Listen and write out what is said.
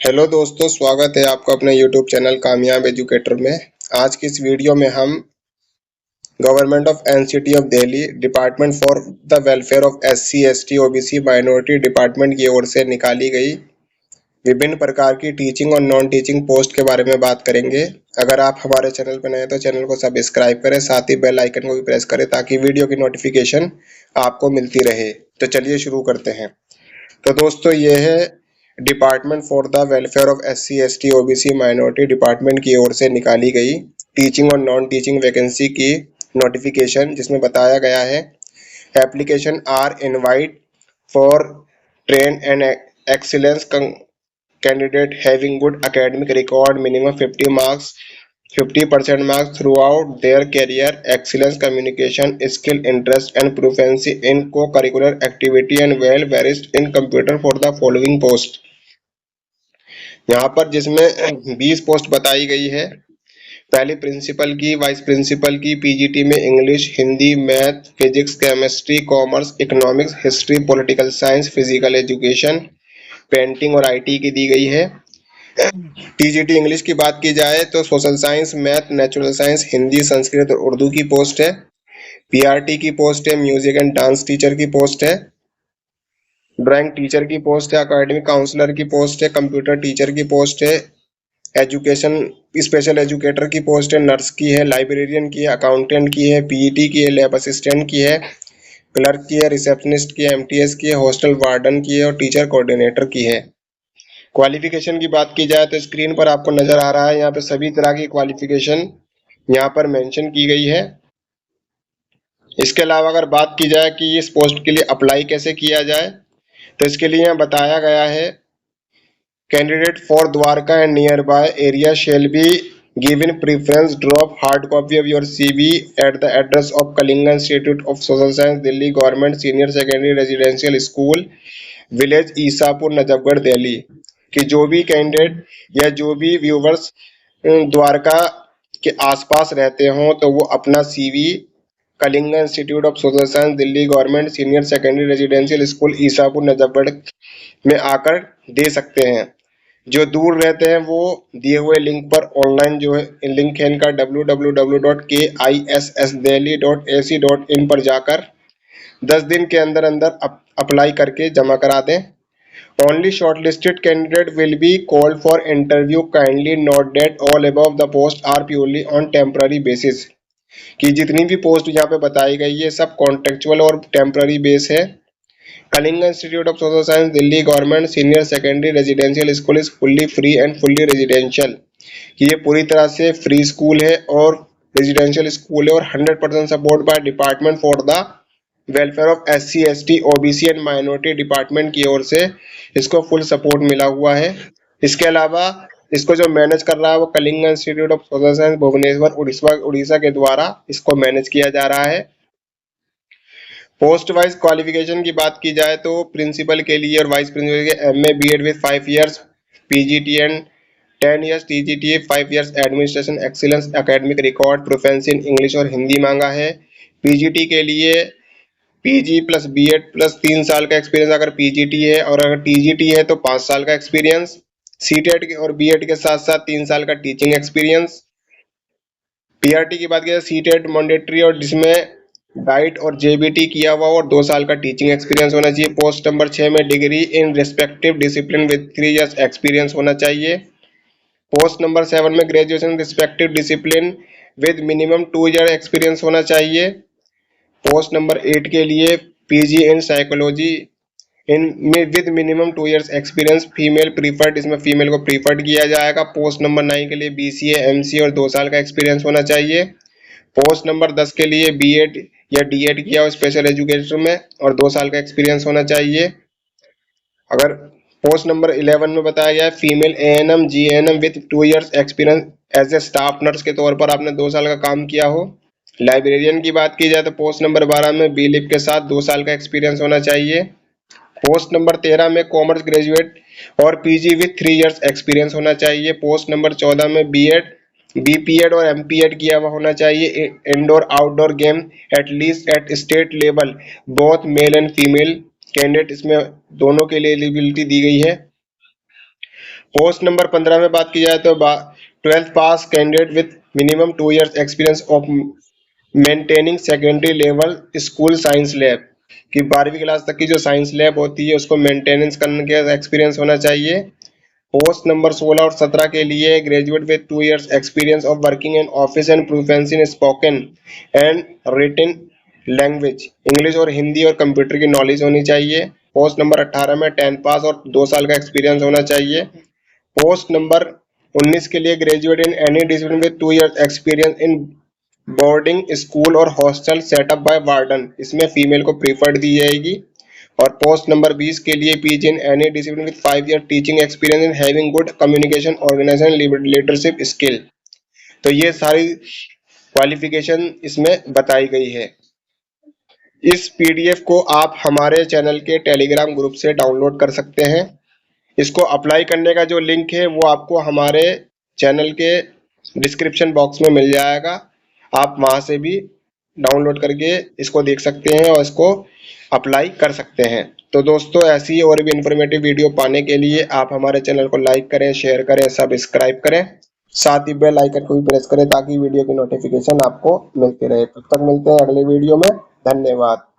Hello दोस्तों, स्वागत है आपका अपने यूट्यूब चैनल कामयाब एजुकेटर में। आज की इस वीडियो में हम government of NCT of Delhi department for the welfare of SC ST OBC minority department की ओर से निकाली गई विभिन्न प्रकार की टीचिंग और नॉन टीचिंग पोस्ट के बारे में बात करेंगे। अगर आप हमारे चैनल पर नए हैं तो चैनल को सब्सक्राइब करें, साथ ही बेल आइकन को भी प्रेस करें ताकि वीडियो की नोटिफिकेशन आपको मिलती रहे। तो चलिए शुरू करते हैं। तो दोस्तों, ये है department for the welfare of SC ST OBC minority department की ओर से निकाली गई टीचिंग और नॉन टीचिंग वैकेंसी की नोटिफिकेशन, जिसमें बताया गया है application are invite for train and excellence candidate having good academic record minimum 50% marks throughout their career, excellence, communication skill, interest and proficiency in co-curricular activity and well versed in computer for the following post। यहाँ पर जिसमें 20 post बताई गई है। पहली principal की, vice principal की, PGT में English, Hindi, math, physics, chemistry, commerce, economics, history, political science, physical education, painting और आईटी की दी गई है। टीजीटी इंग्लिश की बात की जाए तो social science, math, natural science, Hindi, Sanskrit और उर्दू की पोस्ट है। पीआरटी की पोस्ट है, म्यूजिक एंड डांस टीचर की पोस्ट है, ड्राइंग टीचर की पोस्ट है, एकेडमिक काउंसलर की पोस्ट है, कंप्यूटर टीचर की पोस्ट है, एजुकेशन स्पेशल एजुकेटर की पोस्ट है, नर्स की है, लाइब्रेरियन की है, अकाउंटेंट की है, पीईटी की है, लैब असिस्टेंट की है, क्लर्क की है, रिसेप्शनिस्ट की है, एमटीएस की है, हॉस्टल वार्डन की है और टीचर कोऑर्डिनेटर की है। क्वालिफिकेशन की बात की जाए तो स्क्रीन पर आपको नजर आ रहा है, यहाँ पे सभी तरह की क्वालिफिकेशन यहाँ पर मेंशन की गई है। इसके अलावा अगर बात की जाए कि इस पोस्ट के लिए अप्लाई कैसे किया जाए तो इसके लिए यहाँ बताया गया है candidate for Dwarka and near by area shall be given preference drop hard copy of your CV at the address of Kalinga Institute of Social Science Delhi Government Senior Secondary Residential School village Isapur Najafgarh Delhi कि जो भी candidate या जो भी viewers Dwarka के आसपास रहते हों तो वो अपना CV Kalinga institute of social science Delhi government senior secondary residential school Isapur Najafgarh में आकर दे सकते हैं। जो दूर रहते हैं वो दिए हुए लिंक पर ऑनलाइन जो है लिंक है इनका www.kissdelhi.ac.in पर जाकर 10 दिन के अंदर अंदर अप्लाई करके जमा करा दें। Only shortlisted candidate will be called for interview. Kindly note that all above the posts are purely on temporary basis। कि जितनी भी पोस्ट यहाँ पे बताई गई है सब कॉन्टेक्चुअल और टेम्पररी बेस है। Kalinga institute of social science Delhi government senior secondary residential school is fully free and fully residential कि ये पूरी तरह से फ्री स्कूल है और रेजिडेंशियल स्कूल है और 100% support by department for the welfare of SC ST OBC and minority department की ओर से इसको फुल सपोर्ट मिला हुआ है। इसके अलावा इसको जो मैनेज कर रहा है वो Kalinga institute of social science Bhubaneswar Orissa के द्वारा इसको मैनेज किया जा रहा है। पोस्ट वाइज क्वालिफिकेशन की बात की जाए तो प्रिंसिपल के लिए और वाइस प्रिंसिपल के MA BEd with 5 years, PGTN 10 years, TGTA 5 years, administration excellence, academic record, proficiency in English और हिंदी मांगा है। पीजीटी के लिए पीजी प्लस बीएड प्लस 3 साल का एक्सपीरियंस अगर पीजीटी है, और अगर टीजीटी है तो 5 साल का एक्सपीरियंस। सीटेट और बीएड के साथ साथ 3 साल का टीचिंग एक्सपीरियंस। पीआरटी की बात करें सीटेट मैंडेटरी और जिसमें डाइट और जेबीटी किया हुआ और 2 साल का टीचिंग एक्सपीरियंस होना चाहिए। पोस्ट नंबर 6 में degree in respective discipline with 3 years experience होना चाहिए। पोस्ट नंबर 7 में graduation respective discipline with minimum 2 year experience होना चाहिए। पोस्ट नंबर 8 के लिए PG in psychology in with minimum 2 years experience, female preferred, इसमें फीमेल को प्रीफर्ड किया जाएगा। पोस्ट नंबर 9 के लिए बीसीए एमसीए और 2 साल का एक्सपीरियंस होना चाहिए। पोस्ट नंबर 10 के लिए बीएड या डीएड किया हो स्पेशल एजुकेशन में और 2 साल का एक्सपीरियंस होना चाहिए। अगर पोस्ट नंबर 11 में बताया गया है female ANM GNM with 2 years experience as a staff nurse के तौर पर आपने 2 साल का काम किया हो। लाइब्रेरियन की बात की जाए तो पोस्ट नंबर 12 में बीलिप के साथ 2 साल का एक्सपीरियंस होना चाहिए। पोस्ट नंबर 13 में कॉमर्स ग्रेजुएट और पीजी विद 3 इयर्स एक्सपीरियंस होना चाहिए। पोस्ट नंबर 14 में बीएड बीपीएड और एमपीएड किया हुआ होना चाहिए। Indoor outdoor game at least at state level both male and female candidate, इसमें दोनों के लिए एलिजिबिलिटी दी गई है। पोस्ट नंबर 15 में बात की जाए तो 12th pass candidate with minimum 2 years experience of maintaining secondary level school science lab, कि 12वीं क्लास तक की जो साइंस लैब होती है उसको मेंटेनेंस करने का एक्सपीरियंस होना चाहिए। पोस्ट नंबर 16 और 17 के लिए graduate with 2 years experience of working in office and proficiency in spoken and written language, English और हिंदी और कंप्यूटर की नॉलेज होनी चाहिए। पोस्ट नंबर 18 में 10 पास और 2 साल का एक्सपीरियंस होना चाहिए। पोस्ट नंबर 19 के लिए graduate in any discipline with 2 years experience in boarding school और हॉस्टल सेटअप बाय वार्डन, इसमें फीमेल को प्रीफर्ड दी जाएगी। और पोस्ट नंबर 20 के लिए PG in any discipline with 5 year teaching experience in having good communication organisation leadership skill. तो ये सारी क्वालिफिकेशन इसमें बताई गई है। इस पीडीएफ को आप हमारे चैनल के टेलीग्राम ग्रुप से डाउनलोड कर सकते हैं। इसको अप्लाई करने का जो लिंक है वो आपको हमारे चैनल के डिस्क्रिप्शन बॉक्स में मिल जाएगा, आप वहां से भी डाउनलोड करके इसको देख सकते हैं और इसको अप्लाई कर सकते हैं। तो दोस्तों ऐसी ही और भी इंफॉर्मेटिव वीडियो पाने के लिए आप हमारे चैनल को लाइक करें, शेयर करें, सब्सक्राइब करें, साथ ही बेल आइकन को भी प्रेस करें ताकि वीडियो की नोटिफिकेशन आपको मिलती रहे। तब तक मिलते हैं अगले वीडियो में। धन्यवाद।